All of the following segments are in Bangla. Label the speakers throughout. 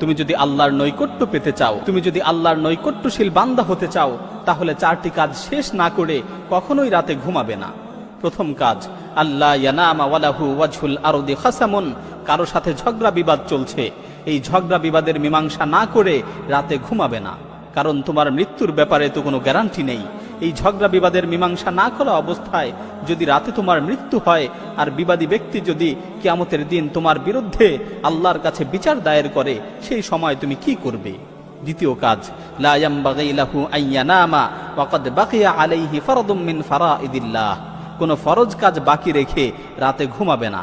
Speaker 1: তুমি যদি আল্লাহর নৈকট্য পেতে চাও, তুমি যদি আল্লাহর নৈকট্যশীল বান্দা হতে চাও, তাহলে 4টি কাজ শেষ না করে কখনোই রাতে ঘুমাবে না। প্রথম কাজ, আল্লাহ ইয়ানামা ওয়ালাহু ওয়াজহুল আরদি খাসামুন। কারো সাথে ঝগড়া বিবাদ চলছে, এই ঝগড়া বিবাদের মীমাংসা না করে রাতে ঘুমাবে না, কারণ তোমার মৃত্যুর ব্যাপারে তো কোনো গ্যারান্টি নেই। এই ঝগড়া বিবাদের মীমাংসা না করা অবস্থায় যদি রাতে তোমার মৃত্যু হয়, আর বিবাদী ব্যক্তি যদি কিয়ামতের দিন তোমার বিরুদ্ধে আল্লাহর কাছে বিচার দায়ের করে, সেই সময় তুমি কি করবে? দ্বিতীয় কাজ, লা ইয়ামবাগি লাহু আইয়ানামা ওয়া ক্বাদ বাকিয়া আলাইহি ফারদুম মিন ফারাইদিল্লাহ। কোনো ফরজ কাজ বাকি রেখে রাতে ঘুমাবে না।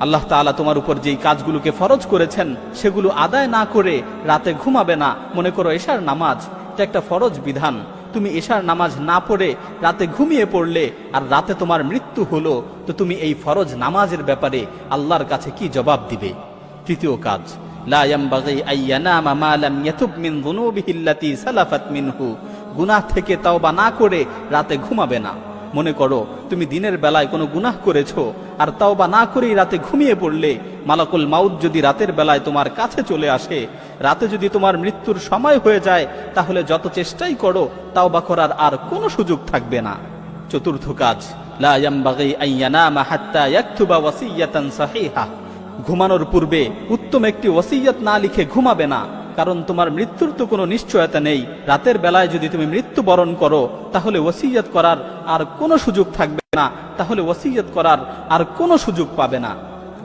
Speaker 1: আল্লাহ তাআলা তোমার উপর যেই কাজগুলোকে ফরজ করেছেন সেগুলো আদায় না করে রাতে ঘুমাবে না। মনে করো এশার নামাজ, এটা একটা ফরজ বিধান, তুমি এশার নামাজ না পড়ে রাতে ঘুমিয়ে পড়লে আর রাতে তোমার মৃত্যু হলো, তো তুমি এই ফরজ নামাজের ব্যাপারে আল্লাহর কাছে কি জবাব দিবে? তৃতীয় কাজ, লা ইয়ামবাগি আইয়ানামা মা লাম ইয়াতুব মিন যুনুবিহি আল্লাতী সালাফাত মিনহু। গুনাহ থেকে তাওবা না করে রাতে ঘুমাবে না। মনে করো তুমি দিনের বেলায় কোনো গুনাহ করেছো, আর তাওবা না করেই রাতে ঘুমিয়ে পড়লে, মালাকুল মাউত যদি রাতের বেলায় তোমার কাছে চলে আসে, রাতে যদি তোমার মৃত্যুর সময় হয়ে যায়, তাহলে যত চেষ্টাই করো তাওবা করার আর কোনো সুযোগ থাকবে না। চতুর্থ কাজ, লা ইয়ামবাগি আইয়ানামা হাত্তা ইয়াকতুবা ওয়াসিয়াতান সাহিহা। ঘুমানোর পূর্বে উত্তম একটি ওসিয়ত না লিখে ঘুমাবে না, কারণ তোমার মৃত্যুর তো কোনো নিশ্চয়তা নেই। রাতের বেলায় যদি তুমি মৃত্যুবরণ করো, তাহলে ওসিয়ত করার আর কোনো সুযোগ থাকবে না, তাহলে ওসিয়ত করার আর কোনো সুযোগ পাবে না।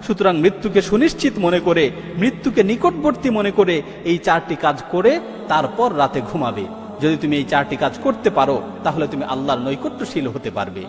Speaker 1: সুতরাং মৃত্যুকে সুনিশ্চিত মনে করে, মৃত্যুকে নিকটবর্তী মনে করে এই 4টি কাজ করে তারপর রাতে ঘুমাবে। যদি তুমি এই 4টি কাজ করতে পারো, তাহলে তুমি আল্লাহর নৈকট্যশীল হতে পারবে।